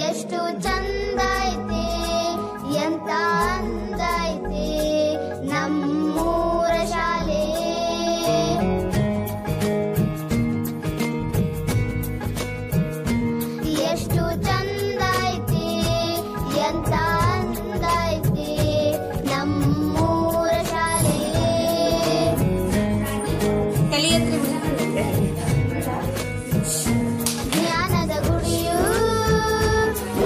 ಎಷ್ಟು ಚಂದ ಐತೆ ಎಂತ ಅಂದ ಐತೆ ನಮ್ಮೂರ ಶಾಲೆ ಎಷ್ಟು ಚಂದ ಐತೆ ಎಂತ ಅಂದ ಐತೆ ನಮ್ಮೂರ ಶಾಲೆ ಜ್ಞಾನದ ಗುಡಿಯು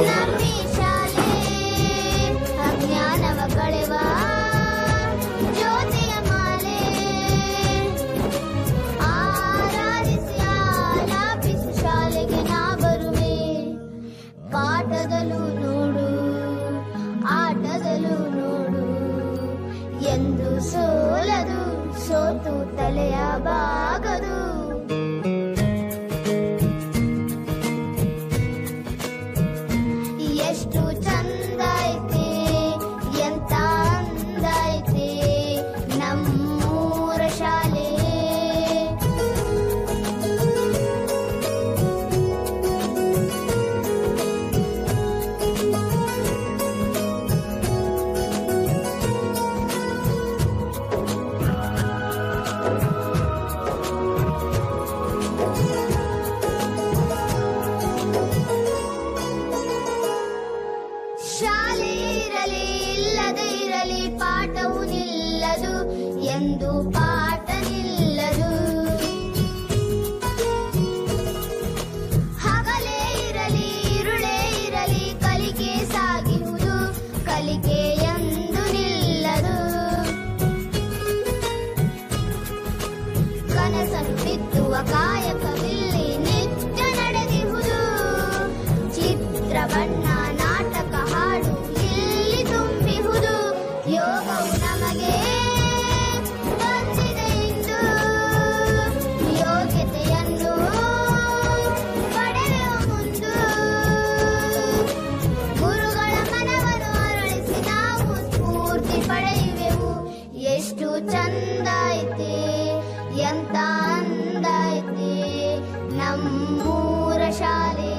ನಮ್ಮಿ ಶಾಲೆ ಅಜ್ಞಾನವ ಕಳೆವ ಜ್ಯೋತಿಯ ಮಾಲೆ ಆರಾಧಿಸಿ ಆಲಾಪಿಸಿ ಶಾಲೆಗೆ ನಾ ಬರುವೆ ಪಾಠದಲ್ಲೂ ನೋಡು ಆಟದಲ್ಲೂ ನೋಡು ಎಂದು ಸೋಲದು ಸೋತು ತಲೆಯ ಬಾಗದು ಎಷ್ಟು ಚಂದ ಐತೆ ಎಂತ ಅಂದ ಐತೆ ನಮ್ಮೂರ ಶಾಲೆ ಶಾಲೆ ಇರಲಿ ಇಲ್ಲದೆ ಇರಲಿ ಪಾಠವು ನಿಲ್ಲದು ಎಂದು ಪಾಠ ನಿಲ್ಲದು ಹಗಲೇ ಇರಲಿ ಇರುಳೇ ಇರಲಿ ಕಲಿಕೆ ಸಾಗಿರುವುದು ಕಲಿಕೆ ಎಂದು ನಿಲ್ಲದು ಕನಸನ್ನು ಬಿತ್ತುವ ಕಾಯಕವಿಲ್ಲಿ ನಿತ್ಯ ನಡೆದಿರುವುದು ಚಿತ್ರ ಬಣ್ಣ ನಾಟಕ ಹಾಡು ಇಲ್ಲಿ ತುಂಬಿಹುದು ಯೋಗವು ನಮಗೆ ಬಂದಿದೆ ಇಂದು ಯೋಗ್ಯತೆಯನ್ನು ಪಡೆಯುವ ಮುಂದು ಗುರುಗಳ ಮನವನ್ನು ಅರಳಿಸಿ ನಾವು ಸ್ಫೂರ್ತಿ ಪಡೆಯುವೆವು ಎಷ್ಟು ಚಂದ ಐತೆ ಎಂತ ಅಂದ ಐತೆ ನಮ್ಮೂರ ಶಾಲೆ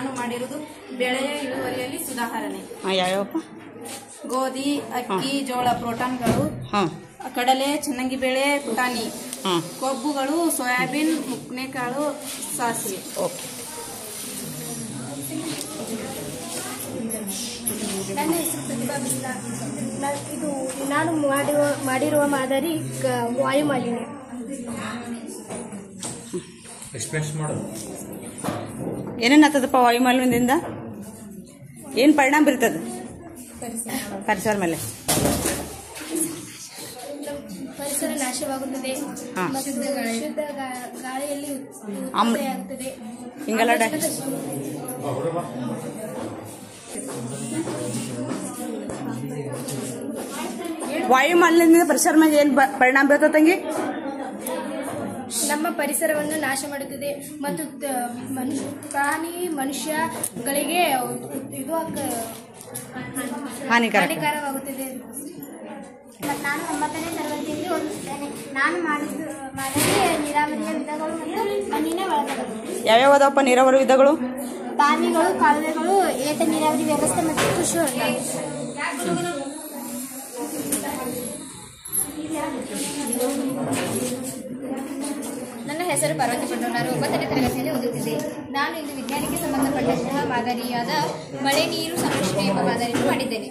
ನಾನು ಮಾಡಿರೋದು ಬೆಳೆಯ ಇಳುವರಿಯಲ್ಲಿ ಸುಧಾರಣೆ. ಯಾವ್ಯಾವಪ್ಪ? ಗೋಧಿ, ಅಕ್ಕಿ, ಜೋಳ ಪ್ರೋಟಾನ್ಗಳು, ಕಡಲೆ, ಚೆನ್ನಾಗಿ ಬೇಳೆ, ಪುಟಾಣಿ, ಕೊಬ್ಬುಗಳು, ಸೋಯಾಬೀನ್, ಮುಕ್ನೆಕಾಳು, ಸಾಸಿವೆ. ಓಕೆ. ನನ್ನ ಹೆಸರು ಪ್ರತಿಭಾ ಬಿಸ್ಲಾ. ಇದು ನಾನು ಮಾಡಿರುವ ಮಾದರಿ ವಾಯು ಮಾಲಿನ್ಯ. ಏನೇನು ಆಗ್ತದಪ್ಪ ವಾಯು ಮಾಲಿನ್ಯದಿಂದ? ಏನು ಪರಿಣಾಮ ಬೀರ್ತದೆ ಪರಿಸರ ಮೇಲೆ? ಪರಿಸರ ನಾಶವಾಗುತ್ತದೆ, ಶುದ್ಧ ಗಾಳಿಯಲ್ಲಿ ಉತ್ಪತ್ತಿಯಾಗುತ್ತದೆ. ಹಿಂಗೆಲ್ಲ ವಾಯು ಮಾಲಿನ್ಯದಿಂದ ಪರಿಸರ ಮೇಲೆ ಏನು ಪರಿಣಾಮ ಬೀರ್ತದೆ ತಂಗಿ? ನಮ್ಮ ಪರಿಸರವನ್ನು ನಾಶ ಮಾಡುತ್ತದೆ ಮತ್ತು ಪ್ರಾಣಿ ಮನುಷ್ಯಗಳಿಗೆ ಇದು ಹಾನಿಕಾರವಾಗುತ್ತದೆ. ನಾನು 9ನೇ ತರಗತಿಯಲ್ಲಿ ಓದುತ್ತೇನೆ. ನಾನು ಮಾಡಿದ ನೀರಾವರಿಯ ವಿಧಗಳು ಮತ್ತು ಮಣ್ಣಿನ ಒಳಗಡೆ. ಯಾವ್ಯಾವ ಅದಾವಪ್ಪ ನೀರಾವರಿ ವಿಧಗಳು? ಬಾವಿಗಳು, ಕಾಲುವೆಗಳು, ಏತ ನೀರಾವರಿ ವ್ಯವಸ್ಥೆ ಮತ್ತು ಕೃಷಿ ಹೊಂಡ. ನನ್ನ ಹೆಸರು ಪಾರ್ವತಿ ಪಟ್ಟು. ನಾನು 9ನೇ ತರಗತಿಯಲ್ಲಿ ಓದುತ್ತಿದ್ದೆ. ನಾನು ಇಂದು ವಿಜ್ಞಾನಕ್ಕೆ ಸಂಬಂಧಪಟ್ಟಂತಹ ಮಾದರಿಯಾದ ಮಳೆ ನೀರು ಸಂರಕ್ಷಣೆ ಎಂಬ ಮಾದರಿಯನ್ನು ಮಾಡಿದ್ದೇನೆ.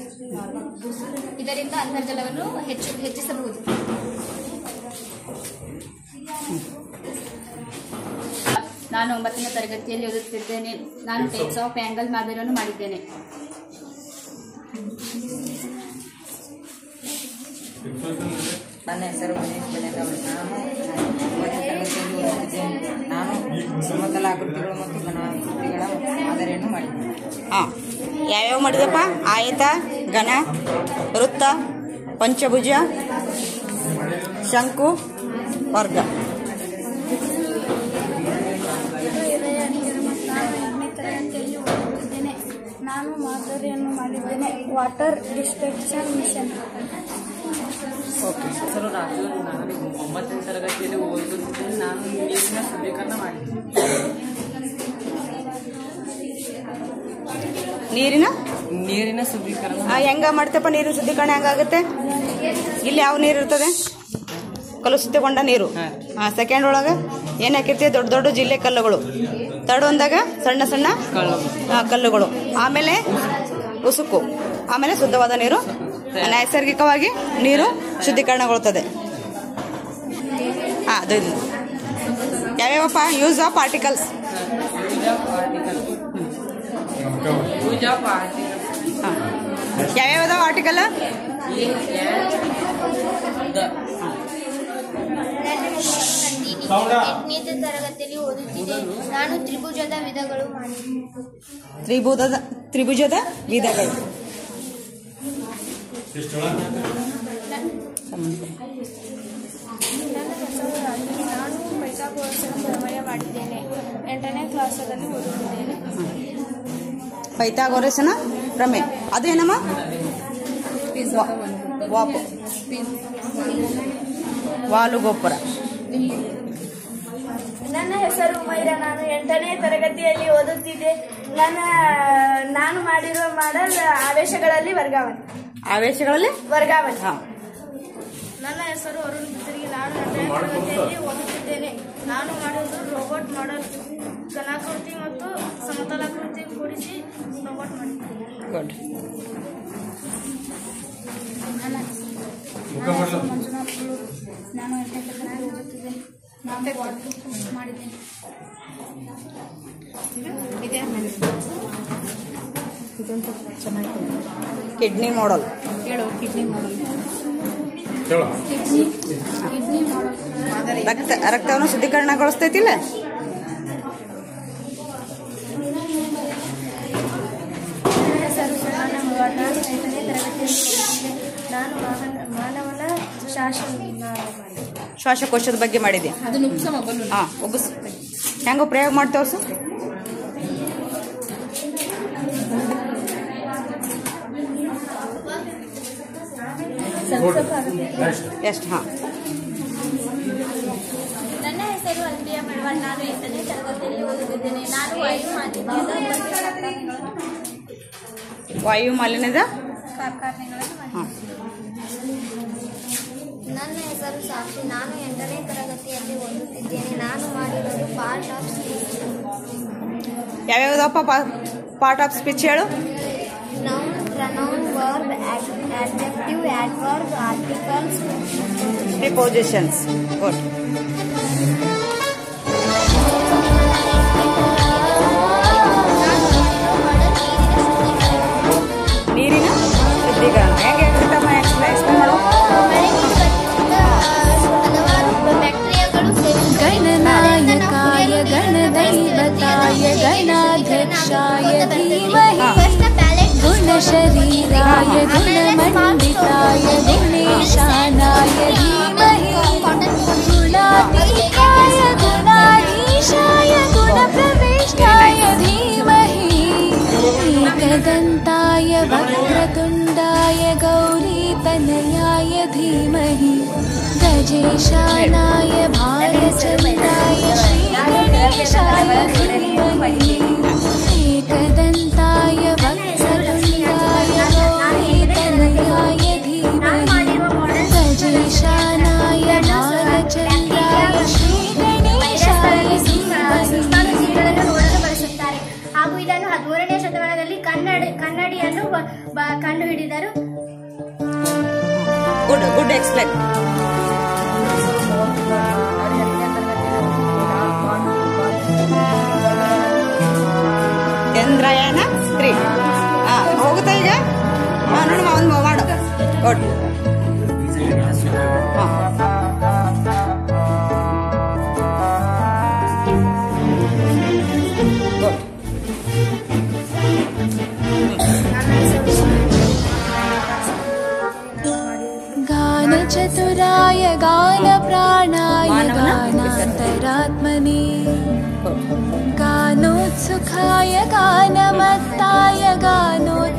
ಇದರಿಂದ ಅಂತರ್ಜಲವನ್ನು ಹೆಚ್ಚಿಸಬಹುದು. ನಾನು 9ನೇ ತರಗತಿಯಲ್ಲಿ ಓದುತ್ತಿದ್ದೇನೆ. ನಾನು ಟೈಪ್ಸ್ ಆಫ್ ಆಂಗಲ್ ಮಾದರಿಯನ್ನು ಮಾಡಿದ್ದೇನೆ. ನನ್ನ ಹೆಸರು ಮನೇಶ್ ಬೆಳೆದವರು. ನಾನು 9ನೇ ತರಗತಿಯಲ್ಲಿ ಓದುತ್ತಿದ್ದೇನೆ. ನಾನು ಸಮತಲಾಕೃತಿಗಳು ಮತ್ತು ಘನಾಕೃತಿಗಳ ಮಾದರಿಯನ್ನು ಮಾಡಿದ್ದೇನೆ. ಯಾವ್ಯಾವ ಮಾಡಿದಪ್ಪ? ಆಯತ, ಘನ, ವೃತ್ತ, ಪಂಚಭುಜ, ಶಂಕು, ವರ್ಗ. ನಾನು ಮಾದರಿಯನ್ನು ಮಾಡಿದ್ದೇನೆ. Water distribution mission. ಹೆಸರು ರಾಜು. ನಾನು 9ನೇ ತರಗತಿಯಲ್ಲಿ ಓದುತ್ತಿದ್ದೇನೆ. ನಾನು ನೀರಿನ ಶುದ್ಧೀಕರಣ ಮಾಡಿದ್ದೇನೆ. ನೀರಿನ ಶುದ್ಧೀಕರಣ ಹೆಂಗ ಮಾಡ್ತಪ್ಪ? ನೀರಿನ ಶುದ್ಧೀಕರಣ ಹೆಂಗಾಗುತ್ತೆ? ಇಲ್ಲಿ ಯಾವ ನೀರು ಇರ್ತದೆ? ಕಲುಷಿತಗೊಂಡ ನೀರು. ಸೆಕೆಂಡ್ ಒಳಗೆ ಏನ್ ಹಾಕಿರ್ತೀವಿ? ದೊಡ್ಡ ದೊಡ್ಡ ಜಿಲ್ಲೆ ಕಲ್ಲುಗಳು. ತರ್ಡ್ ಒಂದಾಗ ಸಣ್ಣ ಸಣ್ಣ ಕಲ್ಲುಗಳು. ಆಮೇಲೆ ಉಸುಕು. ಆಮೇಲೆ ಶುದ್ಧವಾದ ನೀರು. ನೈಸರ್ಗಿಕವಾಗಿ ನೀರು ಶುದ್ಧೀಕರಣಗೊಳ್ಳುತ್ತದೆ. ಅದು ಯಾವ್ಯಾವಪ್ಪ? Use of particles. ಯಾವ್ಯಾವ ಆರ್ಟಿಕಲ್? 8ನೇ ತರಗತಿಯಲ್ಲಿ ಓದುತ್ತಿದ್ದೆ. ನಾನು ತ್ರಿಭುಜದ ವಿಧಗಳು ಮಾಡಿದ್ದೇನೆ. ತ್ರಿಭುಜದ ವಿಧಗಳು. ನಾನು ಪೈಥಾಗೋರಸ್ನ ಪ್ರಮೇಯ ಮಾಡಿದ್ದೇನೆ. 8ನೇ ಕ್ಲಾಸಲ್ಲಿ ಓದುತ್ತಿದ್ದೇನೆ. ಪೈಥಾಗೋರಸ್ನ ಪ್ರಮೇಯ ಅದೇನಮ್ಮ? ವಾಲುಗೋಪುರ. ನನ್ನ ಹೆಸರು ಉಮೈರಾ. ನಾನು 8ನೇ ತರಗತಿಯಲ್ಲಿ ಓದುತ್ತಿದ್ದೆ. ನಾನು ಮಾಡಿರುವ ಮಾಡಲ್ ಆವೇಶಗಳಲ್ಲಿ ವರ್ಗಾವಣೆ. ನನ್ನ ಹೆಸರು ಅರುಣ್ ಬಿತ್ತರಿಗೆ. ನಾನು 8ನೇ ತರಗತಿಯಲ್ಲಿ ಓದುತ್ತಿದ್ದೇನೆ. ನಾನು ಮಾಡಿದ್ದು ರೋಬೋಟ್ ಮಾಡಲ್. ಘನಾಕೃತಿ ಮತ್ತು ಸಮತಲಾಕೃತಿ ಕೂಡಿಸಿ ರೋಬೋಟ್ ಮಾಡಿದ್ದೇನೆ. ನಾನು 8ನೇ ತರಗತಿಯಲ್ಲಿ ಓದುತ್ತಿದ್ದೇನೆ. ನಾನು ಮಾಡಿದ್ದೇನೆ. ಕಿಡ್ನಿ ಮಾಡಲ್. ರಕ್ತವನ್ನು ಶುದ್ಧೀಕರಣಗೊಳಿಸ್ತೈತಿಲ್ಲ? ನಾನು ಮಾನವನ ಶ್ವಾಸಕೋಶದ ಬಗ್ಗೆ ಮಾಡಿದೆ. ಒಬ್ಬಸ್ ಹೆಂಗೋ ಪ್ರಯೋಗ ಮಾಡಿ ತೋರ್ಸು. ಎಷ್ಟು? ನನ್ನ ಹೆಸರು ಅಲ್ಬಿಯಾ. ನಾನು 8ನೇ ತರಗತಿಯಲ್ಲಿ ಓದುತ್ತಿದ್ದೇನೆ. ನಾನು ವಾಯು ಮಾಲಿನ್ಯದ ಕಾರ್ಖಾನೆಗಳನ್ನು ನನ್ನ ಹೆಸರು ಸಾಕ್ಷಿ. ನಾನು 8ನೇ ತರಗತಿಯಲ್ಲಿ ಓದುತ್ತಿದ್ದೇನೆ. ನಾನು ಮಾಡಿರೋದು ಪಾರ್ಟ್ ಆಫ್ ಸ್ಪೀಚ್. ಯಾವ್ಯಾವುದಪ್ಪ ಪಾರ್ಟ್ ಆಫ್ ಸ್ಪೀಚ್ ಹೇಳು. Noun, pronoun, verb, adjective, adverb, articles, prepositions. Good. ನೀರಿನ ಶುದ್ಧೀಕರಣ ಹೇಗೆ ಹೇಳ್ತಮ್ಮ ಎಕ್ಸ್ಪ್ಲೇನ್ ಮಾಡು. ಗಣನಾಯಕಾಯ ಗಣದೈವತಾಯ ಗಣಾಧ್ಯಕ್ಷಾಯ ಧೀಮಹಿ ಗುಣಶರೀರಾಯ ಗುಣಮಂಡಿತಾಯ ಗುಣೇಶಾನಾಯ ಧೀಮಹಿ ಗುಣಾತೀತಾಯ ಗುಣಾಧೀಶಾಯ ಗುಣಪ್ರವಿಷ್ಟಾಯ ಧೀಮಹಿ एकदन्ताय वक्रतुण्डाय गौरीतनयाय धीमहि गजेशानाय भालचन्द्राय श्रीगणेशाय धीमहि एकदन्ताय वक्रतुण्डाय गौरीतनयाय धीमहि गजेशानाय भालचन्द्राय श्रीगणेशाय धीमहि. ಹಾಗೂ ಇದನ್ನು 13ನೇ ಶತಮಾನದಲ್ಲಿ ಕನ್ನಡಿಯನ್ನು ಕಂಡುಹಿಡಿದರು. Good explain. ಚಂದ್ರಯಾನ 3 ಹೋಗುತ್ತಾ ಈಗ. ನೋಡಮ್ಮ ಒಂದು ಮಾಡು. ಗುಡ್. गानचतुराय गानप्राणाय गानान्तरात्मने गानोत्सुखाय गानमत्ताय गानोत्सुकाय